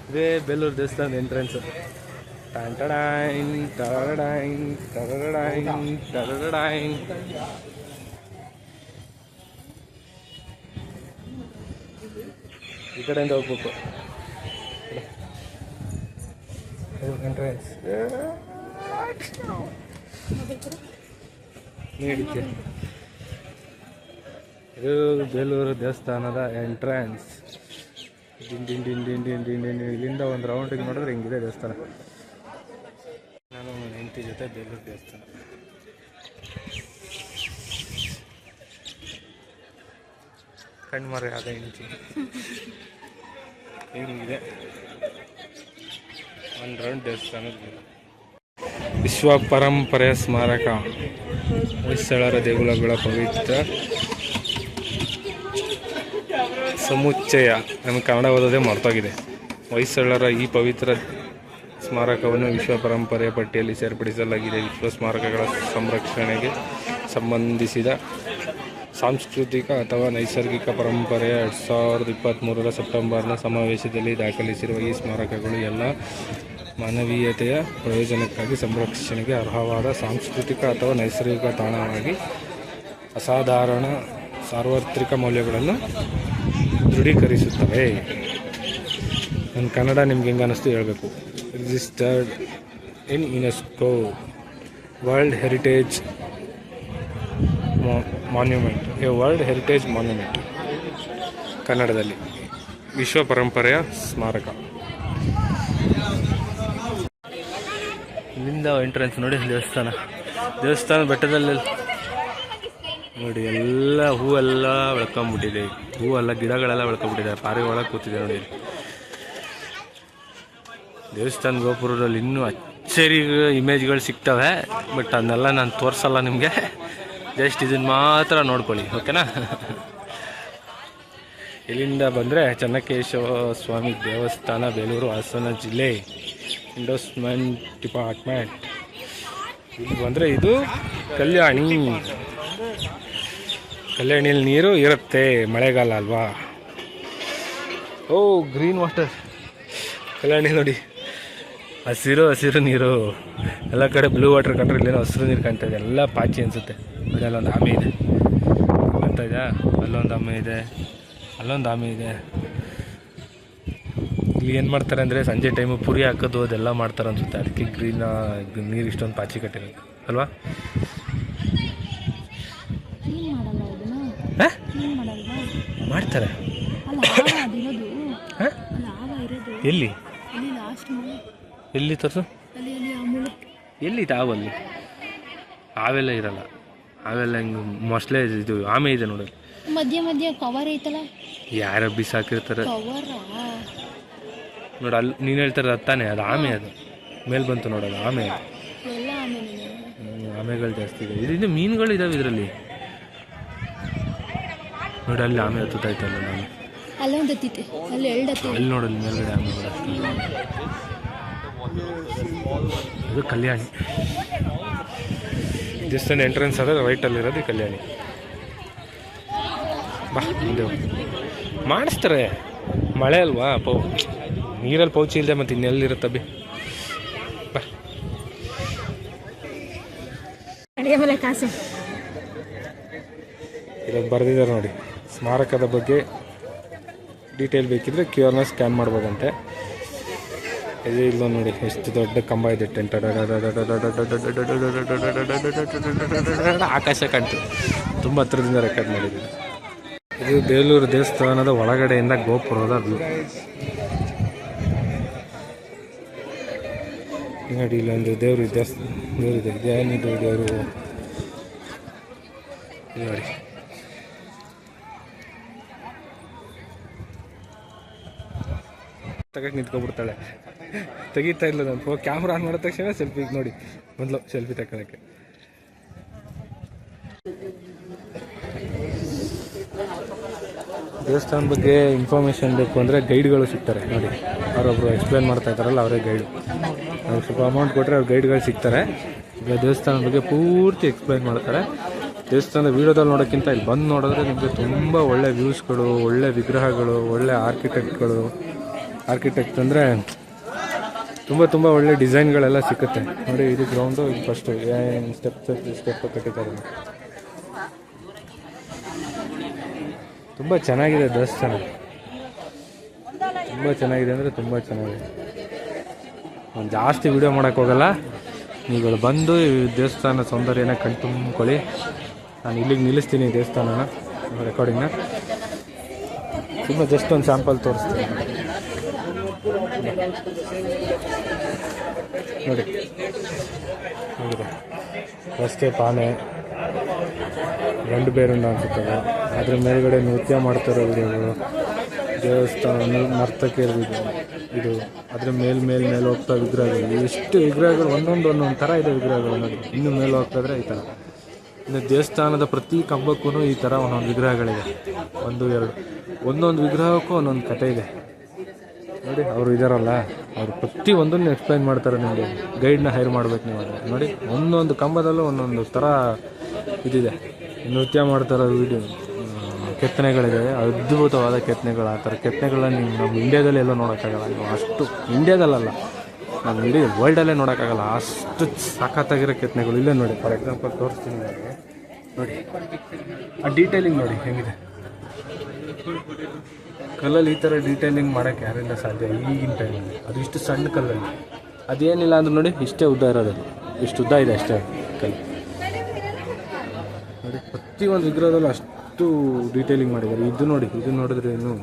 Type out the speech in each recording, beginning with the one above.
ಇದೇ ಬೇಲೂರು ದೇವಸ್ಥಾನದ ಎಂಟ್ರೆನ್ಸ್. ಈ ಕಡೆಯಿಂದ ಹೋಗ್ಬೇಕು ಎಂಟ್ರೆನ್ಸ್. ನೀಡಿಕೆ ಇದು ಬೇಲೂರು ದೇವಸ್ಥಾನದ ಎಂಟ್ರೆನ್ಸ್. ಇಲ್ಲಿಂದ ಒಂದು ರೌಂಡಿಗೆ ನೋಡಿದ್ರೆ ಹಿಂಗಿದೆ ದೇವಸ್ಥಾನ. ನಾನು ಹೆಂಡತಿ ಜೊತೆ ಬೇಲೂರು ದೇವಸ್ಥಾನ. ಕಣ್ಮರೆ ಆದ ಹೆಂಡತಿ ಹಿಂಗಿದೆ ಒಂದು ರೌಂಡ್ ದೇವಸ್ಥಾನದ. ವಿಶ್ವ ಪರಂಪರೆಯ ಸ್ಮಾರಕ, ಹೊಯ್ಸಳರ ದೇಗುಲಗಳ ಪವಿತ್ರ ಸಮುಚ್ಚಯ. ನಮಗೆ ಕನ್ನಡ ಓದೋದೇ ಮರ್ತೋಗಿದೆ. ಹೊಯ್ಸಳರ ಈ ಪವಿತ್ರ ಸ್ಮಾರಕವನ್ನು ವಿಶ್ವ ಪರಂಪರೆಯ ಪಟ್ಟಿಯಲ್ಲಿ ಸೇರ್ಪಡಿಸಲಾಗಿದೆ. ವಿಶ್ವ ಸ್ಮಾರಕಗಳ ಸಂರಕ್ಷಣೆಗೆ ಸಂಬಂಧಿಸಿದ ಸಾಂಸ್ಕೃತಿಕ ಅಥವಾ ನೈಸರ್ಗಿಕ ಪರಂಪರೆಯ 2023 ಸೆಪ್ಟೆಂಬರ್ನ ಸಮಾವೇಶದಲ್ಲಿ ದಾಖಲಿಸಿರುವ ಈ ಸ್ಮಾರಕಗಳು ಎಲ್ಲ ಮಾನವೀಯತೆಯ ಪ್ರಯೋಜನಕ್ಕಾಗಿ ಸಂರಕ್ಷಣೆಗೆ ಅರ್ಹವಾದ ಸಾಂಸ್ಕೃತಿಕ ಅಥವಾ ನೈಸರ್ಗಿಕ ತಾಣವಾಗಿ ಅಸಾಧಾರಣ ಸಾರ್ವತ್ರಿಕ ಮೌಲ್ಯಗಳನ್ನು ದೃಢೀಕರಿಸುತ್ತವೆ. ನನ್ನ ಕನ್ನಡ ನಿಮ್ಗೆ ಹೆಂಗೆ ಅನ್ನಿಸ್ತು ಹೇಳಬೇಕು. Registered in UNESCO world heritage monument. World heritage monument ಕನ್ನಡದಲ್ಲಿ ವಿಶ್ವ ಪರಂಪರೆಯ ಸ್ಮಾರಕ. ಇಲ್ಲಿಂದ ಎಂಟ್ರೆನ್ಸ್ ನೋಡಿ. ದೇವಸ್ಥಾನ ಬೆಟ್ಟದಲ್ಲಿ ನೋಡಿ ಎಲ್ಲ ಹೂವೆಲ್ಲ ಬೆಳ್ಕೊಂಬಿಟ್ಟಿದೆ. ಹೂವೆಲ್ಲ ಗಿಡಗಳೆಲ್ಲ ಬೆಳ್ಕೊಂಬಿಟ್ಟಿದೆ. ಪಾರಿ ಒಳಗೆ ಕೂತಿದೆ ನೋಡಿ. ದೇವಸ್ಥಾನ ಗೋಪುರದಲ್ಲಿ ಇನ್ನೂ ಅಚ್ಚರಿ ಇಮೇಜ್ಗಳು ಸಿಗ್ತವೆ, ಬಟ್ ಅದನ್ನೆಲ್ಲ ನಾನು ತೋರಿಸಲ್ಲ ನಿಮಗೆ. ಜಸ್ಟ್ ಇದನ್ನು ಮಾತ್ರ ನೋಡ್ಕೊಳ್ಳಿ, ಓಕೆನಾ. ಇಲ್ಲಿಂದ ಬಂದರೆ ಚೆನ್ನಕೇಶವ ಸ್ವಾಮಿ ದೇವಸ್ಥಾನ, ಬೇಲೂರು, ಹಾಸನ ಜಿಲ್ಲೆ, ಎಂಡೋಸ್ಮೆಂಟ್ ಡಿಪಾರ್ಟ್ಮೆಂಟ್. ಇಲ್ಲಿ ಬಂದರೆ ಇದು ಕಲ್ಯಾಣಿಯಲ್ಲಿ ನೀರು ಇರುತ್ತೆ, ಮಳೆಗಾಲ ಅಲ್ವಾ. ಓ ಗ್ರೀನ್ ವಾಟರ್ ಕಲ್ಯಾಣಿ ನೋಡಿ. ಹಸಿರು ನೀರು. ಎಲ್ಲ ಕಡೆ ಬ್ಲೂ ವಾಟರ್ ಕಂಡ್ರೆ ಇಲ್ಲೇನೋ ಹಸಿರು ನೀರು ಕಾಣ್ತಾ ಇದೆ. ಎಲ್ಲ ಪಾಚಿ ಅನಿಸುತ್ತೆ ನೋಡಿ. ಅಲ್ಲೊಂದು ಆಮೆ ಇದೆ ಕಾಣ್ತಾ ಇದೆಯಾ? ಅಲ್ಲೊಂದು ಆಮೆ ಇದೆ, ಅಲ್ಲೊಂದು ಆಮೆ ಇದೆ. ಇಲ್ಲಿ ಏನು ಮಾಡ್ತಾರೆ ಅಂದರೆ ಸಂಜೆ ಟೈಮು ಪುರಿ ಹಾಕೋದು ಅದೆಲ್ಲ ಮಾಡ್ತಾರೆ ಅನಿಸುತ್ತೆ. ಅದಕ್ಕೆ ಗ್ರೀನ್ ನೀರು ಇಷ್ಟೊಂದು ಪಾಚಿ ಕಟ್ಟಿರೋದು ಅಲ್ವಾ. ಮಾಡ್ತಾರೆ. ಎಲ್ಲಿ ತೋರಿಸು. ಎಲ್ಲಿ ತಾವಲ್ಲಿ ಹಾವೆಲ್ಲ ಇರಲ್ಲ. ಹಾವೆಲ್ಲ ಹಿಂಗೆ ಮೊಸಳೆ ಇದು ಆಮೆ ಇದೆ ನೋಡಿ. ಮಧ್ಯ ಕವರ್ ಐತಲ್ಲ, ಯಾರ ಬಿಸಾಕಿರ್ತಾರೆ ನೋಡಿ. ಅಲ್ಲಿ ನೀನು ಹೇಳ್ತಾರೆ ತಾನೆ, ಅದು ಆಮೆ. ಅದು ಮೇಲೆ ಬಂತು ನೋಡೋದು ಆಮೆ. ಆಮೆಗಳು ಜಾಸ್ತಿ ಇದೆ. ಇದರಿಂದ ಮೀನುಗಳು ಇದಾವೆ ಇದರಲ್ಲಿ ನೋಡಿ. ಅಲ್ಲಿ ಆಮೆ ಹತ್ತುತ್ತಾಯ್ತಲ್ಲ. ನಾನು ಅಲ್ಲಿ ನೋಡಲ್ಲಿ ಮೇಲ್ಗಡೆ ಆಮೆಗಳು. ಇದು ಕಲ್ಯಾಣಿ ದೇವಸ್ಥಾನ ಎಂಟ್ರೆನ್ಸ್ ಆದರೆ ರೈಟಲ್ಲಿರೋದು ಕಲ್ಯಾಣಿ. ಬಾ ಇದು ಮಾಡಿಸ್ತಾರೆ. ಮಳೆ ಅಲ್ವಾ, ನೀರಲ್ಲಿ ಪೌಚಿ ಇಲ್ಲದೆ ಮತ್ತು ಇನ್ನೆಲ್ಲಿರುತ್ತೆ ಬಿ. ಬಾ ಇದನ್ನು ಬರೆದಿದ್ದಾರೆ ನೋಡಿ. ಸ್ಮಾರಕದ ಬಗ್ಗೆ ಡೀಟೇಲ್ ಬೇಕಿದ್ರೆ QR ಸ್ಕ್ಯಾನ್ ಮಾಡ್ಬೋದಂತೆ. ಇದು ಇಲ್ಲ ನೋಡಿ, ಎಷ್ಟು ದೊಡ್ಡ ಕಂಬ ಇದೆ. ಆಕಾಶ ಕಾಣ್ತದೆ. ತುಂಬ ಹತ್ರದಿಂದ ರೆಕಾರ್ಡ್ ಮಾಡಿದ್ದೀವಿ. ಇದು ಬೇಲೂರು ದೇವಸ್ಥಾನದ ಒಳಗಡೆಯಿಂದ ಗೋಪುರದ ವ್ಯೂ ನೋಡಿ. ಇಲ್ಲೊಂದು ದೇವರಿದೆ. ಏನಿದು ದೇವರು ನೋಡಿ. ತಗಕ್ಕೆ ನಿಂತ್ಕೊಬಿಡ್ತಾಳೆ. ತೆಗಿತಾ ಇಲ್ಲ ನಾನು. ಕ್ಯಾಮ್ರಾ ಆನ್ ಮಾಡಿದ ತಕ್ಷಣ ಸೆಲ್ಫಿಗೆ ನೋಡಿ ಮೊದಲು ಸೆಲ್ಫಿ ತಗೊಳ್ಳೋಕ್ಕೆ. ದೇವಸ್ಥಾನದ ಬಗ್ಗೆ ಇನ್ಫಾರ್ಮೇಷನ್ ಬೇಕು ಅಂದರೆ ಗೈಡ್ಗಳು ಸಿಗ್ತಾರೆ ನೋಡಿ. ಅವರೊಬ್ಬರು ಎಕ್ಸ್ಪ್ಲೇನ್ ಮಾಡ್ತಾ ಇದ್ದಾರಲ್ಲ, ಅವರೇ ಗೈಡು. ಅವ್ರು ಸ್ವಲ್ಪ ಅಮೌಂಟ್ ಕೊಟ್ಟರೆ ಅವ್ರು ಗೈಡ್ಗಳು ಸಿಗ್ತಾರೆ. ಈಗ ದೇವಸ್ಥಾನದ ಬಗ್ಗೆ ಪೂರ್ತಿ ಎಕ್ಸ್ಪ್ಲೈನ್ ಮಾಡ್ತಾರೆ. ದೇವಸ್ಥಾನದ ವೀಡಿಯೋದಲ್ಲಿ ನೋಡೋಕ್ಕಿಂತ ಇಲ್ಲಿ ಬಂದು ನೋಡಿದ್ರೆ ನಿಮಗೆ ತುಂಬ ಒಳ್ಳೆ ವ್ಯೂಸ್ಗಳು, ಒಳ್ಳೆ ವಿಗ್ರಹಗಳು, ಒಳ್ಳೆ ಆರ್ಕಿಟೆಕ್ಟ್ಗಳು ಆರ್ಕಿಟೆಕ್ಟ್ ಅಂದರೆ ತುಂಬ ಒಳ್ಳೆ ಡಿಸೈನ್ಗಳೆಲ್ಲ ಸಿಕ್ಕುತ್ತೆ ನೋಡಿ. ಇದು ಗ್ರೌಂಡು, ಇದು ಫಸ್ಟು ಏನು ಸ್ಟೆಪ್ ಕಟ್ಟಿದ್ದಾರೆ. ತುಂಬ ಚೆನ್ನಾಗಿದೆ ದೇವಸ್ಥಾನ, ತುಂಬ ಚೆನ್ನಾಗಿದೆ ಅಂದರೆ ತುಂಬ ಚೆನ್ನಾಗಿದೆ. ನಾನು ಜಾಸ್ತಿ ವಿಡಿಯೋ ಮಾಡೋಕ್ಕೆ ಹೋಗಲ್ಲ, ನೀವುಗಳು ಬಂದು ಈ ದೇವಸ್ಥಾನ ಸೌಂದರ್ಯನ ಕಣ್ತುಂಬ್ಕೊಳ್ಳಿ. ನಾನು ಇಲ್ಲಿಗೆ ನಿಲ್ಲಿಸ್ತೀನಿ ದೇವಸ್ಥಾನನ ರೆಕಾರ್ಡಿಂಗ್ನ. ತುಂಬ ಜಸ್ಟ್ ಒಂದು ಸ್ಯಾಂಪಲ್ ತೋರಿಸ್ತೀನಿ ನೋಡಿ. ರಸ್ತೆ ಪಾನೆ ಗಂಡು ಬೇರುಂಡ ಅನ್ಸುತ್ತದೆ. ಅದ್ರ ಮೇಲ್ಗಡೆ ನೃತ್ಯ ಮಾಡ್ತಾರೋ ವಿಡಿಯೋಗಳು, ದೇವಸ್ಥಾನ ನರ್ತಕಿಯರು ಇದು, ಅದ್ರ ಮೇಲೆ ಹೋಗ್ತಾ ವಿಗ್ರಹಗಳು. ಎಷ್ಟು ವಿಗ್ರಹಗಳು, ಒಂದೊಂದು ಥರ ಇದೆ ವಿಗ್ರಹಗಳು ನೋಡಿ. ಇನ್ನು ಮೇಲೆ ಹೋಗ್ತಾಯಿದ್ರೆ ಈ ಥರ. ಇನ್ನು ದೇವಸ್ಥಾನದ ಪ್ರತಿ ಕಂಬಕ್ಕೂ ಈ ಥರ ಒಂದೊಂದು ವಿಗ್ರಹಗಳಿದೆ, 1, 2 ಒಂದೊಂದು ವಿಗ್ರಹಕ್ಕೂ ಒಂದೊಂದು ಕಥೆ ಇದೆ ನೋಡಿ. ಅವರು ಇದ್ದಾರಲ್ಲ, ಅವರು ಪ್ರತಿ ಒಂದನ್ನು ಎಕ್ಸ್ಪ್ಲೈನ್ ಮಾಡ್ತಾರೆ ನಿಮಗೆ. ಗೈಡ್ನ ಹೈರ್ ಮಾಡ್ಬೇಕು ನೀವು ಆದರೆ ನೋಡಿ. ಒಂದೊಂದು ಕಂಬದಲ್ಲೂ ಒಂದೊಂದು ಥರ ಇದಿದೆ. ನೃತ್ಯ ಮಾಡ್ತಾರೋ ವಿಡಿಯೋ, ಕೆತ್ತನೆಗಳಿದೆ, ಅದ್ಭುತವಾದ ಕೆತ್ತನೆಗಳು. ಆ ಥರ ಕೆತ್ತನೆಗಳನ್ನ ನೀವು ನಮ್ಮ ಇಂಡಿಯಾದಲ್ಲಿ ಎಲ್ಲೋ ನೋಡೋಕ್ಕಾಗಲ್ಲ. ನೀವು ಅಷ್ಟು ಇಂಡಿಯಾದಲ್ಲ, ನಮ್ಮ ಇಡೀ ವರ್ಲ್ಡಲ್ಲೇ ನೋಡೋಕ್ಕಾಗಲ್ಲ, ಅಷ್ಟು ಸಖತ್ತಾಗಿರೋ ಕೆತ್ತನೆಗಳು ಇಲ್ಲೇ ನೋಡಿ. ಫಾರ್ ಎಕ್ಸಾಂಪಲ್ ತೋರಿಸ್ತೀನಿ ನೋಡಿ. ಆ ಡೀಟೇಲಿಂಗ್ ನೋಡಿ ಹೆಂಗಿದೆ. ಕಲ್ಲಲ್ಲಿ ಈ ಥರ ಡೀಟೇಲಿಂಗ್ ಮಾಡೋಕ್ಕೆ ಯಾರಿಂದ ಸಾಧ್ಯ ಈಗಿನ ಟೈಮಲ್ಲಿ? ಅದು ಇಷ್ಟು ಸಣ್ಣ ಕಲ್ಲಲ್ಲಿ, ಅದೇನಿಲ್ಲ ಅಂದ್ರೆ ನೋಡಿ ಇಷ್ಟೇ ಉದ್ದ ಇರೋದು, ಇಷ್ಟು ಉದ್ದ ಇದೆ ಅಷ್ಟೇ ಕಲ್ಲು ನೋಡಿ. ಪ್ರತಿಯೊಂದು ವಿಗ್ರಹದಲ್ಲೂ ಅಷ್ಟು ಡೀಟೇಲಿಂಗ್ ಮಾಡಿದ್ದಾರೆ. ಇದು ನೋಡಿ, ಇದು ನೋಡಿದ್ರೆ ಇನ್ನು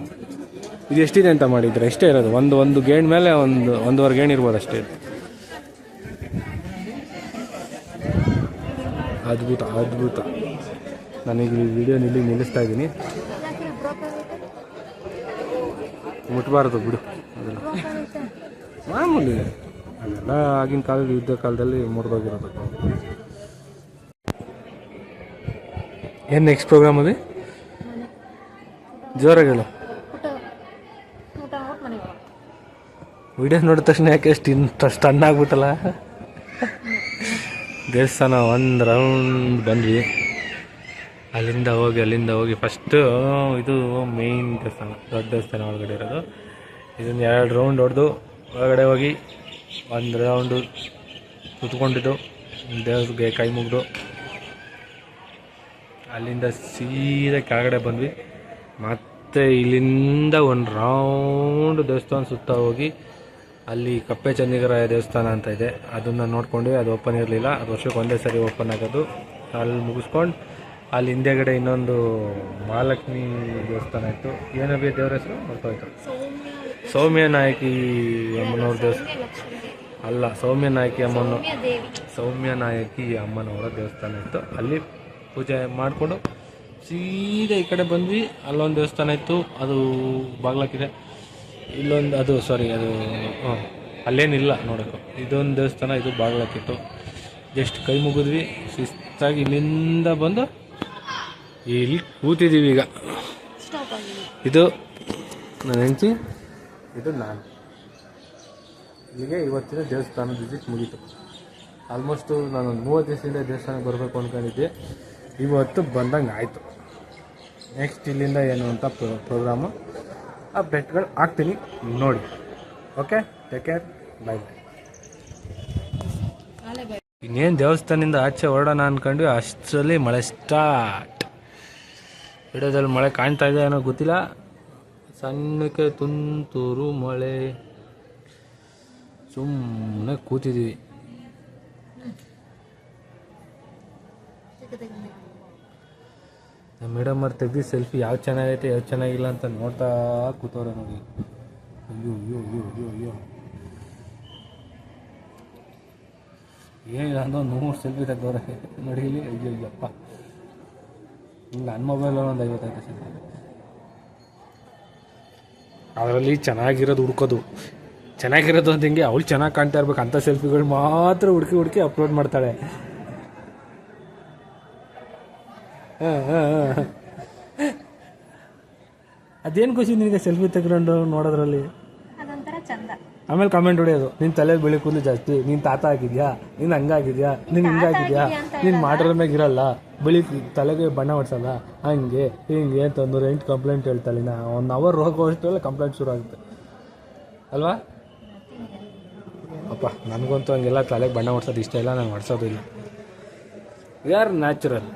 ಇದು ಎಷ್ಟಿದೆ ಅಂತ ಮಾಡಿದರೆ ಎಷ್ಟೇ ಇರೋದು, ಒಂದು ಗೇಣ್ ಮೇಲೆ 1.5 ಗೇಣ್ ಇರ್ಬೋದು ಅಷ್ಟೇ. ಅದ್ಭುತ. ನನಗೆ ಈ ವಿಡಿಯೋ ನಿಲ್ಲಿಸ್ತಾ ಇದ್ದೀನಿ. ಮುಟ್ಬಾರ್ದು ಬಿಡು, ಅದೆಲ್ಲ ಮಾಮೂಲಿ, ಅದೆಲ್ಲ ಆಗಿನ ಕಾಲದ ಯುದ್ಧ ಕಾಲದಲ್ಲಿ ಮುರಿದೋಗಿರೋದು. ಏನು ನೆಕ್ಸ್ಟ್ ಪ್ರೋಗ್ರಾಮ್ ಅದು? ಜೋರಾಗಿ ಹೇಳು. ವಿಡಿಯೋ ನೋಡಿದ ತಕ್ಷಣ ಯಾಕೆ ಅಷ್ಟು ಆಗ್ಬಿಟ್ಟಲ್ಲ. ದೇವಸ್ಥಾನ ಒಂದು ರೌಂಡ್ ಬಂದ್ವಿ, ಅಲ್ಲಿಂದ ಹೋಗಿ ಫಸ್ಟು ಇದು ಮೇಯ್ನ್ ದೇವಸ್ಥಾನ, ದೊಡ್ಡ ದೇವಸ್ಥಾನ ಒಳಗಡೆ ಇರೋದು. ಇದನ್ನು 2 ರೌಂಡ್ ಹೊಡೆದು ಒಳಗಡೆ ಹೋಗಿ 1 ರೌಂಡು ಕುತ್ಕೊಂಡಿದ್ದು, ದೇವ್ರಿಗೆ ಕೈ ಮುಗಿದು ಅಲ್ಲಿಂದ ಸೀದಾ ಕೆಳಗಡೆ ಬಂದ್ವಿ. ಮತ್ತು ಇಲ್ಲಿಂದ 1 ರೌಂಡ್ ದೇವಸ್ಥಾನ ಸುತ್ತ ಹೋಗಿ ಅಲ್ಲಿ ಕಪ್ಪೆ ಚನ್ನಿಗರಾಯ ದೇವಸ್ಥಾನ ಅಂತ ಇದೆ, ಅದನ್ನು ನೋಡ್ಕೊಂಡ್ವಿ. ಅದು ಓಪನ್ ಇರಲಿಲ್ಲ, ಅದು ವರ್ಷಕ್ಕೆ ಒಂದೇ ಸರಿ ಓಪನ್ ಆಗೋದು. ಅಲ್ಲಿ ಮುಗಿಸ್ಕೊಂಡು ಅಲ್ಲಿ ಹಿಂದೆಗಡೆ ಇನ್ನೊಂದು ಮಹಾಲಕ್ಷ್ಮಿ ದೇವಸ್ಥಾನ ಇತ್ತು. ಏನಬಿ ದೇವ್ರ ಹೆಸರು ಹೊರಟೋಯ್ತು. ಸೌಮ್ಯನಾಯಕಿ ಅಮ್ಮನವ್ರ ದೇವಸ್ಥಾನ ಅಲ್ಲ, ಸೌಮ್ಯನಾಯಕಿ ಅಮ್ಮನವರ ದೇವಸ್ಥಾನ ಇತ್ತು. ಅಲ್ಲಿ ಪೂಜೆ ಮಾಡಿಕೊಂಡು ಸೀದಾ ಈ ಕಡೆ ಬಂದ್ವಿ. ಅಲ್ಲೊಂದು ದೇವಸ್ಥಾನ ಇತ್ತು, ಅದು ಬಾಗ್ಲಾಕಿದೆ. ಇಲ್ಲೊಂದು ಅದು ಅಲ್ಲೇನಿಲ್ಲ ನೋಡೋಕ್ಕೆ. ಇದೊಂದು ದೇವಸ್ಥಾನ, ಇದು ಬಾಗ್ಲಾಕಿತ್ತು. ಜಸ್ಟ್ ಕೈ ಮುಗಿದ್ವಿ, ಶಿಸ್ತಾಗಿ ಇಲ್ಲಿಂದ ಬಂದು ಇಲ್ಲಿ ಕೂತಿದ್ದೀವಿ ಈಗ. ಇದು ನನ್ನ ಹೆಂಡತಿ, ಇದು ನಾನು. ಇಲ್ಲಿಗೆ ಇವತ್ತಿನ ದೇವಸ್ಥಾನದ ವಿಸಿಟ್ ಮುಗೀತು. ಆಲ್ಮೋಸ್ಟು ನಾನೊಂದು 30 ದಿವಸದಿಂದ ದೇವಸ್ಥಾನಕ್ಕೆ ಬರಬೇಕು ಅಂದ್ಕೊಂಡಿದ್ದೆ, ಇವತ್ತು ಬಂದಂಗೆ ಆಯಿತು. ನೆಕ್ಸ್ಟ್ ಇಲ್ಲಿಂದ ಏನು ಅಂತ ಪ್ರೋಗ್ರಾಮು ಅಪ್ಡೇಟ್ಗಳು ಹಾಕ್ತೀನಿ ನೋಡಿ. ಓಕೆ, ಟೇಕ್ ಕೇರ್, ಬಾಯ್. ಇನ್ನೇನು ದೇವಸ್ಥಾನದಿಂದ ಆಚೆ ಹೊರಡೋಣ ಅಂದ್ಕೊಂಡ್ವಿ, ಅಷ್ಟರಲ್ಲಿ ಮಳೆ ಸ್ಟಾರ್ಟ್. ವಿಡಿಯೋದಲ್ಲಿ ಮಳೆ ಕಾಣ್ತಾ ಇದೆ ಏನೋ ಗೊತ್ತಿಲ್ಲ, ಸಣ್ಣಕ್ಕೆ ತುಂತುರು ಮಳೆ. ಸುಮ್ಮನೆ ಕೂತಿದ್ದೀವಿ. ನಮ್ಮ ಮೇಡಮ್ ಅವ್ರು ತೆಗ್ದು ಸೆಲ್ಫಿ ಯಾವ್ದು ಚೆನ್ನಾಗೈತೆ ಯಾವ್ದು ಚೆನ್ನಾಗಿಲ್ಲ ಅಂತ ನೋಡ್ತಾ ಕೂತವ್ರೆ ನೋಡಿ. ಅಯ್ಯೋ ಏನಿಲ್ಲ ಅಂದು 100 ಸೆಲ್ಫಿ ತೆಗ್ದವ್ರೆ ನೋಡಿ ಇಲ್ಲಿ. ಅಯ್ಯಪ್ಪ, ನನ್ನ ಮೊಬೈಲ್ ಒಂದು 55 ಸೆಲ್ಫಿ. ಅದರಲ್ಲಿ ಚೆನ್ನಾಗಿರೋದು ಹುಡ್ಕೋದು, ಚೆನ್ನಾಗಿರೋದು ಅಂತ ಹಿಂಗೆ ಅವಳು ಚೆನ್ನಾಗಿ ಕಾಣ್ತಾ ಇರ್ಬೇಕು ಅಂಥ ಸೆಲ್ಫಿಗಳು ಮಾತ್ರ ಹುಡುಕಿ ಅಪ್ಲೋಡ್ ಮಾಡ್ತಾಳೆ. ಅದೇನು ಖುಷಿ ನಿನಗೆ ಸೆಲ್ಫಿ ತೆಗೆಕೊಂಡು ನೋಡೋದ್ರಲ್ಲಿ? ಆಮೇಲೆ ಕಮೆಂಟ್ ಹೊಡೆಯೋದು, ನಿನ್ನ ತಲೆ ಬೆಳೆ ಕೂದಲು ಜಾಸ್ತಿ, ನೀನು ತಾತ ಆಗಿದ್ಯಾ, ನೀನು ಹಂಗಾಗಿದ್ಯಾ, ನೀನು ಹಿಂಗಾಗಿದ್ಯಾ, ನೀನು ಮಾಡಿರೋ ಮ್ಯಾಗ ಇರಲ್ಲ, ಬೆಳಿ ತಲೆಗೆ ಬಣ್ಣ ಹೊಡ್ಸಲ್ಲ, ಹಂಗೆ ಹಿಂಗೆ ಅಂತ 108 ಕಂಪ್ಲೇಂಟ್ ಹೇಳ್ತಾಳೆ. 1 ಅವರ್ ಹೋಗೋಷ್ಟೆಲ್ಲ ಕಂಪ್ಲೇಂಟ್ ಶುರು ಆಗುತ್ತೆ. ಅಲ್ವಾ? ಅಪ್ಪ ನನಗಂತೂ ಹಂಗೆಲ್ಲ ತಲೆಗೆ ಬಣ್ಣ ಹೊಡ್ಸೋದು ಇಷ್ಟ ಇಲ್ಲ, ನಾನು ಹೊಡ್ಸೋದು ಇಲ್ಲ. ಯಾರು natural.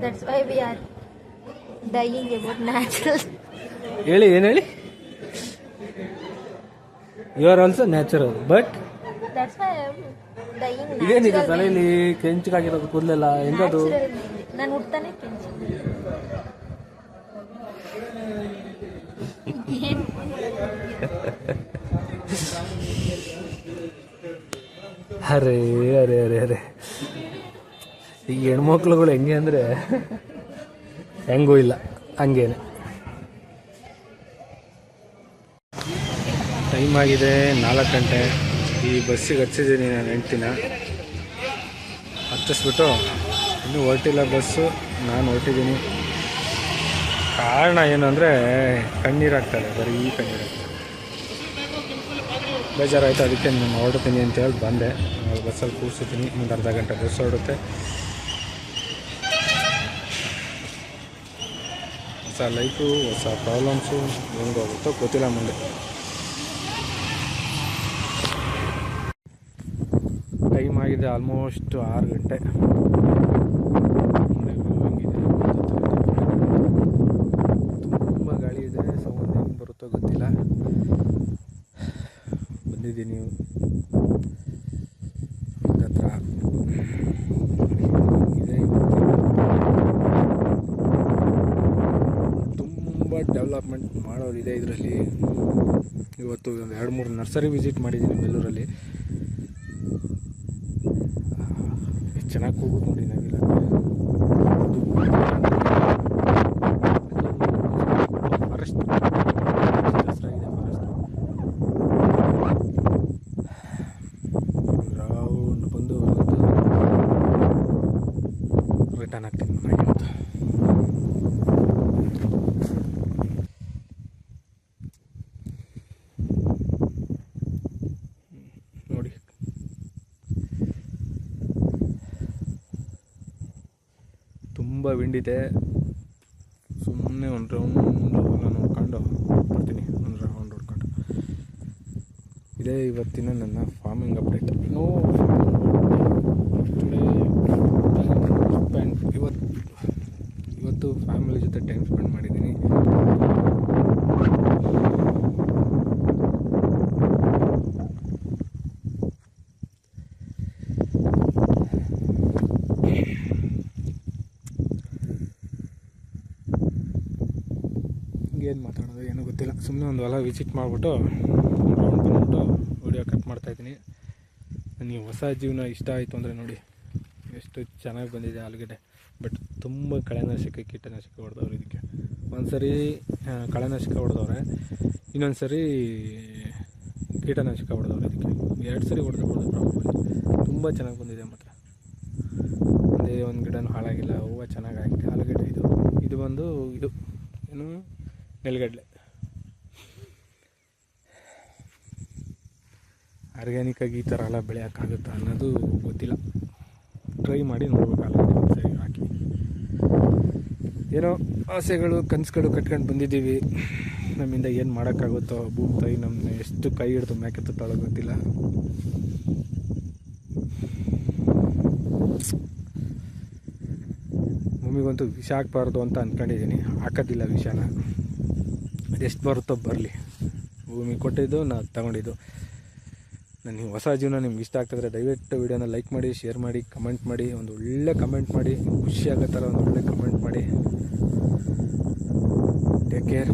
That's why we are dying about natural. ಹೇಳಿ, ಏನು ಹೇಳಿ? You are also natural, but That's why I'm dying ಇದೇನಿದೆ natural. ತಲೆಯಲ್ಲಿ ಕೆಂಚಗಾಗಿರೋದು ಕೂದಲೆಲ್ಲ ಹೆಂಗದು? ನಾನು ಹುಡ್ತಾನೆ ಕೆಂಚು. ಅರೆ ಅರೆ ಅರೆ ಅರೆ, ಈಗ ಹೆಣ್ಮಕ್ಳುಗಳು ಹೆಂಗೆ ಅಂದರೆ ಹೆಂಗೂ ಇಲ್ಲ, ಹಂಗೇನೆ. ಟೈಮ್ ಆಗಿದೆ 4 ಗಂಟೆ. ಈ ಬಸ್ಸಿಗೆ ಹಚ್ಚಿದ್ದೀನಿ ನಾನು ಹೆಂಡ್ತಿನ. ಹತ್ತಿಸ್ಬಿಟ್ಟು ಇನ್ನೂ ಹೊರಟಿಲ್ಲ ಬಸ್ಸು, ನಾನು ಹೊರಟಿದ್ದೀನಿ. ಕಾರಣ ಏನು ಅಂದರೆ ಕಣ್ಣೀರಾಗ್ತದೆ, ಬರೀ ಕಣ್ಣೀರಾಗ್ತದೆ. ಬೇಜಾರಾಯಿತು, ಅದಕ್ಕೆ ನಾನು ಹೊರಡ್ತೀನಿ ಅಂತೇಳಿ ಬಂದೆ. ಬಸ್ಸಲ್ಲಿ ಕೂರಿಸ್ತೀನಿ, ಒಂದು ಅರ್ಧ ಗಂಟೆ ಬಸ್ ಹೊರಡುತ್ತೆ. ಹೊಸ ಲೈಫು, ಹೊಸ ಪ್ರಾಬ್ಲಮ್ಸು, ಹೆಂಗೋಗುತ್ತೋ ಗೊತ್ತಿಲ್ಲ ಮುಂದೆ. ಟೈಮ್ ಆಗಿದೆ ಆಲ್ಮೋಸ್ಟ್ 6 ಗಂಟೆ. ತುಂಬ ಗಾಳಿ ಇದೆ, ಸೌಂಡ್ ಹೆಂಗೆ ಬರುತ್ತೋ ಗೊತ್ತಿಲ್ಲ. ಬಂದಿದ್ದೀನಿ ಹತ್ರ ಇದೆ. ತುಂಬ ಡೆವಲಪ್ಮೆಂಟ್ ಮಾಡೋದಿದೆ ಇದರಲ್ಲಿ. ಇವತ್ತು ಒಂದು 2-3 ನರ್ಸರಿ ವಿಸಿಟ್ ಮಾಡಿದ್ದೀನಿ ಬೆಂಗಳೂರಲ್ಲಿ. ಚೆನ್ನಾಗಿ ಕೂಗುತ್ತೆ ನೋಡಿ ನಾವಿಲ್ಲ. ಫಾರೆಸ್ಟ್ ಹೆಸರಾಗಿದೆ, ಫಾರೆಸ್ಟ್. ರೌಂಡ್ ಬಂದು ರಿಟರ್ನ್ ಆಗ್ತೀನಿ ಮನೆಗೆ ಅಂತ. ನೋಡಿ, ತುಂಬ ವಿಂಡಿದೆ. ಸುಮ್ಮನೆ ಒಂದು ರೌಂಡ್ ಹೊಲ ನೋಡ್ಕೊಂಡು ಬರ್ತೀನಿ, ಒಂದು ರೌಂಡ್ ಹೊಡ್ಕೊಂಡು. ಇದೇ ಇವತ್ತಿನ ನನ್ನ ಫಾರ್ಮಿಂಗ್ ಅಪ್ಡೇಟ್. ಇವತ್ತು ಫ್ಯಾಮಿಲಿ ಜೊತೆ ಟೈಮ್ ಸ್ಪೆಂಡ್ ಮಾಡಿದ್ದೀನಿ. ಏನು ಮಾತಾಡೋದು ಏನೂ ಗೊತ್ತಿಲ್ಲ. ಸುಮ್ಮನೆ ಒಂದು ಹೊಲ ವಿಸಿಟ್ ಮಾಡಿಬಿಟ್ಟು ರೌಂಡ್ ಬಂದ್ಬಿಟ್ಟು ವಿಡಿಯೋ ಕಟ್ ಮಾಡ್ತಾಯಿದ್ದೀನಿ. ನೀವು ಹೊಸ ಜೀವನ ಇಷ್ಟ ಆಯಿತು ಅಂದರೆ ನೋಡಿ ಎಷ್ಟು ಚೆನ್ನಾಗಿ ಬಂದಿದೆ ಆಲೂಗಡ್ಡೆ. ಬಟ್ ತುಂಬ ಕಳೆನಾಶಕ, ಕೀಟನಾಶಕ ಹೊಡೆದವ್ರು ಇದಕ್ಕೆ. ಒಂದು ಸರಿ ಕಳೆನಾಶಕ ಹೊಡೆದವ್ರೆ, ಇನ್ನೊಂದು ಸರಿ ಕೀಟನಾಶಕ ಹೊಡೆದವ್ರೆ. ಇದಕ್ಕೆ 2 ಸರಿ ಹೊಡೆದು ಪ್ರಾಬ್ಲಮ್. ತುಂಬ ಚೆನ್ನಾಗಿ ಬಂದಿದೆ ಮಾತ್ರ. ಒಂದೇ ಒಂದು ಗಿಡನೂ ಹಾಳಾಗಿಲ್ಲ, ಹೂವು ಚೆನ್ನಾಗಾಗಿದೆ. ಆಲೂಗಡ್ಡೆ ಇದು ಬಂದು ಇದು ಏನು ನೆಲಗಡಲೆ. ಆರ್ಗ್ಯಾನಿಕ್ಕಾಗಿ ಈ ಥರ ಎಲ್ಲ ಬೆಳೆಯೋಕ್ಕಾಗುತ್ತಾ ಅನ್ನೋದು ಗೊತ್ತಿಲ್ಲ. ಟ್ರೈ ಮಾಡಿ ನೋಡ್ಬೇಕು ಆಲೂಗಡ್ಡೆ ಒಂದು ಸರಿ ಹಾಕಿ. ಏನೋ ಆಸೆಗಳು, ಕನಸುಗಳು ಕಟ್ಕೊಂಡು ಬಂದಿದ್ದೀವಿ. ನಮ್ಮಿಂದ ಏನು ಮಾಡೋಕ್ಕಾಗುತ್ತೋ, ಭೂಮಿ ತಾಯಿ ನಮ್ಮನ್ನ ಎಷ್ಟು ಕೈ ಹಿಡಿದು ಮ್ಯಾಕೆತ್ತೋ ಗೊತ್ತಿಲ್ಲ. ಭೂಮಿಗಂತೂ ವಿಷ ಹಾಕ್ಬಾರ್ದು ಅಂತ ಅಂದ್ಕೊಂಡಿದ್ದೀನಿ. ಹಾಕೋದಿಲ್ಲ ವಿಷನ. ಅದೆಷ್ಟು ಬರುತ್ತೋ ಬರಲಿ. ಭೂಮಿ ಕೊಟ್ಟಿದ್ದು ನಾನು ತಗೊಂಡಿದ್ದು. ನನಗೆ ಹೊಸ ಜೀವನ ನಿಮ್ಗೆ ಇಷ್ಟ ಆಗ್ತಾಯಿದ್ರೆ ದಯವಿಟ್ಟು ವಿಡಿಯೋನ ಲೈಕ್ ಮಾಡಿ, ಶೇರ್ ಮಾಡಿ, ಕಮೆಂಟ್ ಮಾಡಿ. ಒಂದು ಒಳ್ಳೆ ಕಮೆಂಟ್ ಮಾಡಿ, ಖುಷಿಯಾಗೋ ಥರ ಒಂದು ಒಳ್ಳೆ ಕಮೆಂಟ್ ಮಾಡಿ. Take care.